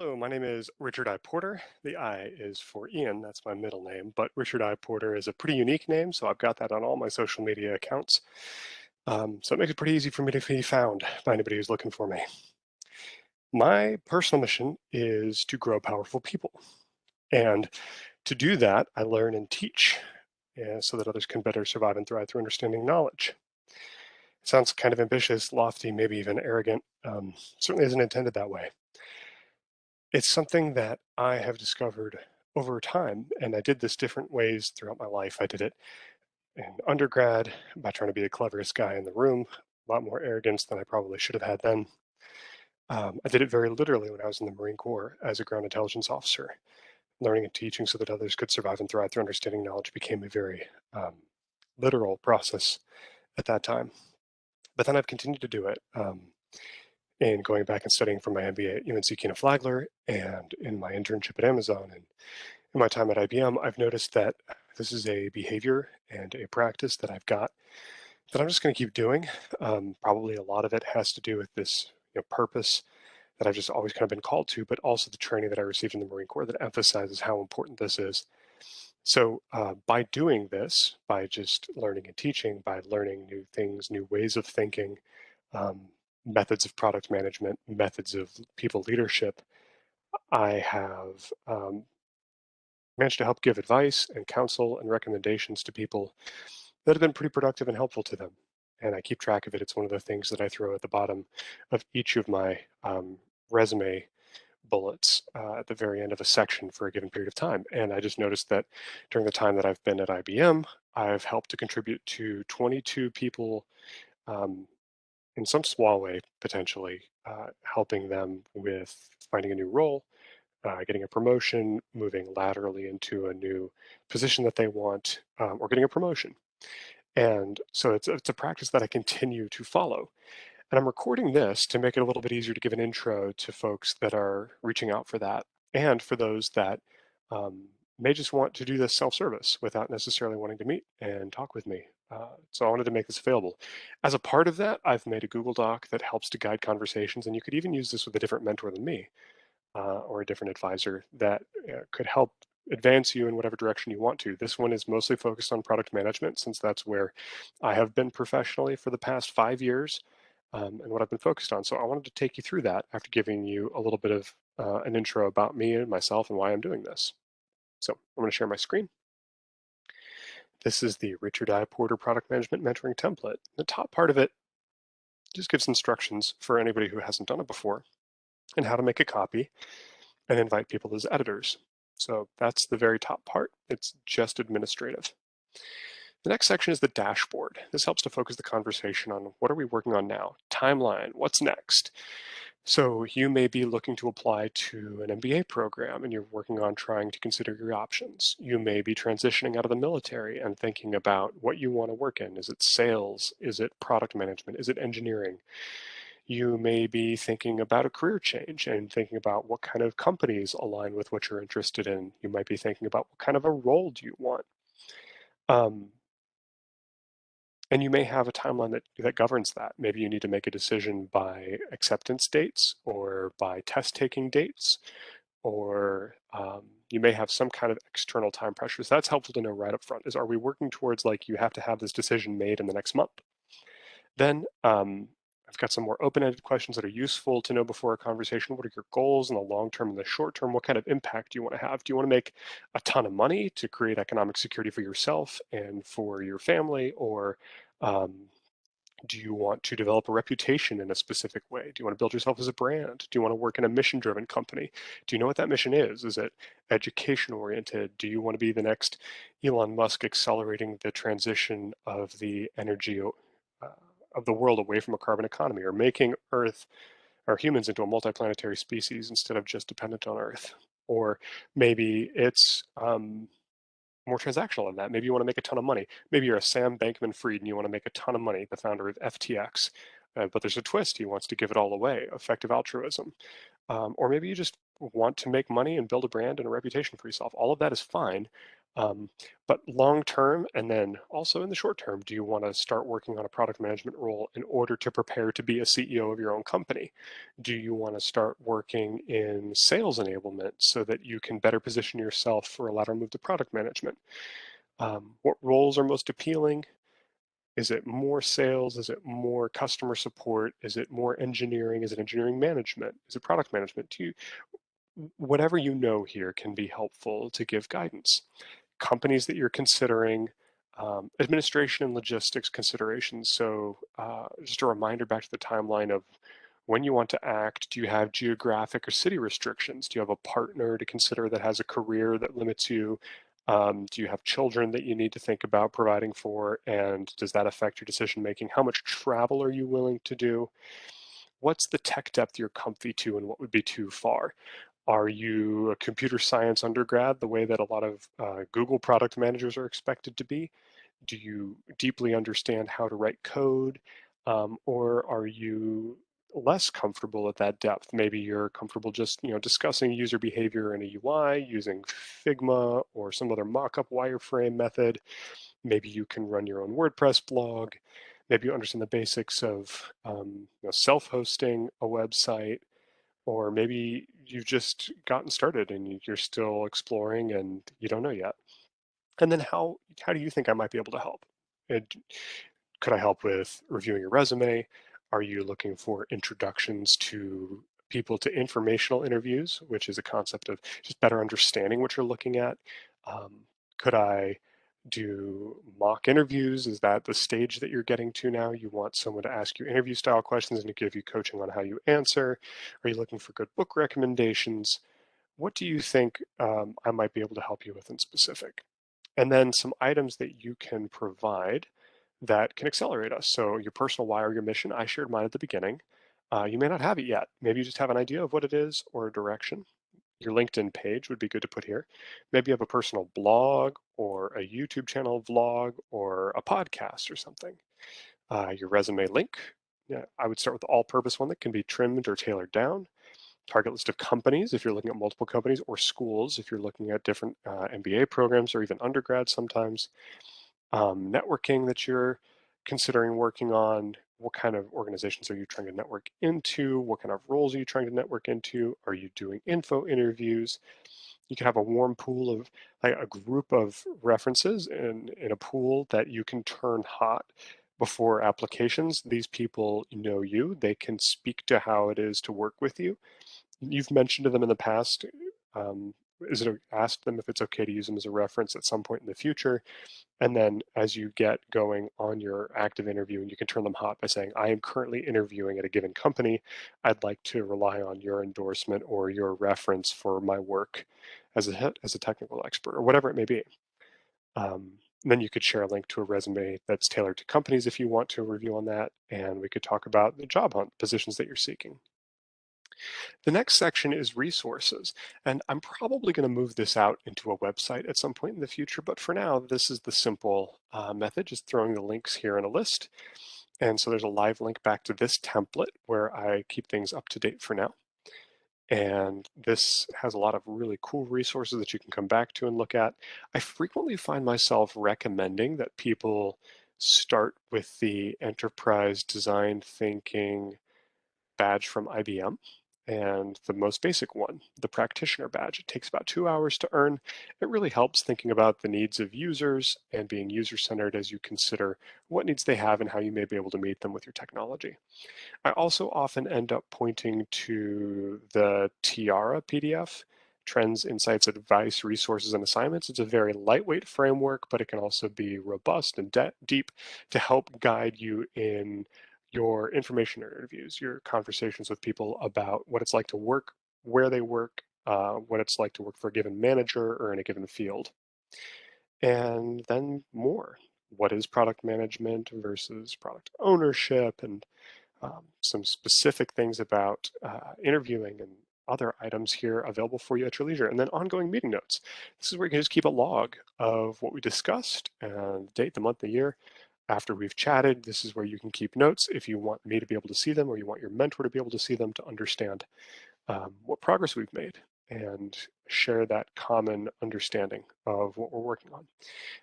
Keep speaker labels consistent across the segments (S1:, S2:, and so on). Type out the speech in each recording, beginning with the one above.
S1: Hello, my name is Richard I. Porter. The I is for Ian, that's my middle name, but Richard I. Porter is a pretty unique name, so I've got that on all my social media accounts. So it makes it pretty easy for me to be found by anybody who's looking for me. My personal mission is to grow powerful people. And to do that, I learn and teach so that others can better survive and thrive through understanding knowledge. It sounds kind of ambitious, lofty, maybe even arrogant. Certainly isn't intended that way. It's something that I have discovered over time, and I did this different ways throughout my life. I did it in undergrad by trying to be the cleverest guy in the room, a lot more arrogance than I probably should have had then. I did it very literally when I was in the Marine Corps as a ground intelligence officer. Learning and teaching so that others could survive and thrive through understanding knowledge became a very literal process at that time. But then I've continued to do it. In going back and studying for my MBA at UNC Flagler and in my internship at Amazon and in my time at IBM, I've noticed that this is a behavior and a practice that I've got that I'm just going to keep doing. Probably a lot of it has to do with this purpose that I've just always kind of been called to, but also the training that I received in the Marine Corps that emphasizes how important this is. So by doing this, by just learning and teaching, by learning new things, new ways of thinking, um, methods of product management, methods of people leadership, I have managed to help give advice and counsel and recommendations to people that have been pretty productive and helpful to them. And I keep track of it. It's one of the things that I throw at the bottom of each of my resume bullets at the very end of a section for a given period of time. And I just noticed that during the time that I've been at IBM, I've helped to contribute to 22 people um, in some small way, potentially, helping them with finding a new role, getting a promotion, moving laterally into a new position that they want, or getting a promotion. And so it's a practice that I continue to follow. And I'm recording this to make it a little bit easier to give an intro to folks that are reaching out for that, and for those that um, may just want to do this self-service without necessarily wanting to meet and talk with me. So I wanted to make this available. As a part of that, I've made a Google Doc that helps to guide conversations, and you could even use this with a different mentor than me or a different advisor that could help advance you in whatever direction you want to. This one is mostly focused on product management, since that's where I have been professionally for the past 5 years and what I've been focused on. So I wanted to take you through that after giving you a little bit of an intro about me and myself and why I'm doing this. So I'm going to share my screen. This is the Richard I. Porter Product Management Mentoring Template. The top part of it just gives instructions for anybody who hasn't done it before and how to make a copy and invite people as editors. So that's the very top part. It's just administrative. The next section is the dashboard. This helps to focus the conversation on what are we working on now? Timeline, what's next? So you may be looking to apply to an MBA program and you're working on trying to consider your options. You may be transitioning out of the military and thinking about what you want to work in. Is it sales? Is it product management? Is it engineering? You may be thinking about a career change and thinking about what kind of companies align with what you're interested in. You might be thinking about what kind of a role do you want. Um, and you may have a timeline that governs that. Maybe you need to make a decision by acceptance dates or by test taking dates, or you may have some kind of external time pressures. That's helpful to know right up front is, are we working towards like you have to have this decision made in the next month? Then I've got some more open-ended questions that are useful to know before a conversation. What are your goals in the long term and the short term? What kind of impact do you want to have? Do you want to make a ton of money to create economic security for yourself and for your family? Or um, do you want to develop a reputation in a specific way? Do you want to build yourself as a brand? Do you want to work in a mission-driven company? Do you know what that mission is? Is it education-oriented? Do you want to be the next Elon Musk accelerating the transition of the energy of the world away from a carbon economy, or making Earth or humans into a multiplanetary species instead of just dependent on Earth? Or maybe it's more transactional than that. Maybe you want to make a ton of money. Maybe you're a Sam Bankman-Fried and you want to make a ton of money, the founder of FTX. But there's a twist. He wants to give it all away, effective altruism. Or maybe you just want to make money and build a brand and a reputation for yourself. All of that is fine. Um, but long term, and then also in the short term, do you want to start working on a product management role in order to prepare to be a CEO of your own company? Do you want to start working in sales enablement so that you can better position yourself for a lateral move to product management? What roles are most appealing? Is it more sales? Is it more customer support? Is it more engineering? Is it engineering management? Is it product management? Whatever you know here can be helpful to give guidance. Companies that you're considering, administration and logistics considerations. So, just a reminder back to the timeline of when you want to act. Do you have geographic or city restrictions? Do you have a partner to consider that has a career that limits you? Do you have children that you need to think about providing for? And does that affect your decision making? How much travel are you willing to do? What's the tech depth you're comfy to, and what would be too far? Are you a computer science undergrad, the way that a lot of Google product managers are expected to be? Do you deeply understand how to write code? Or are you less comfortable at that depth? Maybe you're comfortable just discussing user behavior in a UI using Figma or some other mock-up wireframe method. Maybe you can run your own WordPress blog. Maybe you understand the basics of self-hosting a website, or maybe you've just gotten started and you're still exploring and you don't know yet. And then how do you think I might be able to help? And could I help with reviewing your resume? Are you looking for introductions to people to informational interviews, which is a concept of just better understanding what you're looking at? Could I do mock interviews? Is that the stage that you're getting to now? You want someone to ask you interview style questions and to give you coaching on how you answer? Are you looking for good book recommendations? What do you think I might be able to help you with in specific? And then some items that you can provide that can accelerate us. So your personal why or your mission, I shared mine at the beginning. You may not have it yet. Maybe you just have an idea of what it is or a direction. Your LinkedIn page would be good to put here. Maybe you have a personal blog or a YouTube channel vlog or a podcast or something. Your resume link. Yeah, I would start with the all-purpose one that can be trimmed or tailored down. Target list of companies if you're looking at multiple companies, or schools if you're looking at different MBA programs or even undergrad sometimes. Networking that you're considering working on. What kind of organizations are you trying to network into? What kind of roles are you trying to network into? Are you doing info interviews? You can have a warm pool of, like, a group of references in a pool that you can turn hot before applications. These people know you. They can speak to how it is to work with you. You've mentioned to them in the past. Um, ask them if it's okay to use them as a reference at some point in the future. And then as you get going on your active interview, and you can turn them hot by saying, I am currently interviewing at a given company. I'd like to rely on your endorsement or your reference for my work as a technical expert, or whatever it may be. Then you could share a link to a resume that's tailored to companies if you want to review on that. And we could talk about the job hunt positions that you're seeking. The next section is resources, and I'm probably going to move this out into a website at some point in the future, but for now, this is the simple method, just throwing the links here in a list. And so there's a live link back to this template where I keep things up to date for now. And this has a lot of really cool resources that you can come back to and look at. I frequently find myself recommending that people start with the enterprise design thinking badge from IBM, and the most basic one, the practitioner badge. It takes about 2 hours to earn. It really helps thinking about the needs of users and being user-centered as you consider what needs they have and how you may be able to meet them with your technology. I also often end up pointing to the Tiara PDF, Trends, Insights, Advice, Resources, and Assignments. It's a very lightweight framework, but it can also be robust and deep to help guide you in your information interviews, your conversations with people about what it's like to work, where they work, what it's like to work for a given manager or in a given field. And then more. What is product management versus product ownership, and some specific things about interviewing and other items here available for you at your leisure. And then ongoing meeting notes. This is where you can just keep a log of what we discussed, and the date, the month, the year. After we've chatted, this is where you can keep notes if you want me to be able to see them, or you want your mentor to be able to see them to understand what progress we've made. and share that common understanding of what we're working on.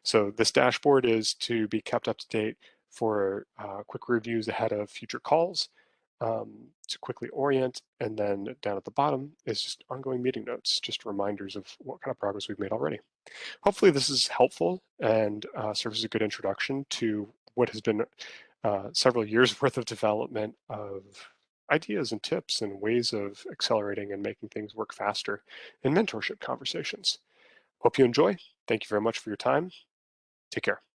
S1: So this dashboard is to be kept up to date for quick reviews ahead of future calls, to quickly orient, and then down at the bottom is just ongoing meeting notes, just reminders of what kind of progress we've made already. Hopefully this is helpful and serves as a good introduction to what has been several years worth of development of ideas and tips and ways of accelerating and making things work faster in mentorship conversations. Hope you enjoy. Thank you very much for your time. Take care.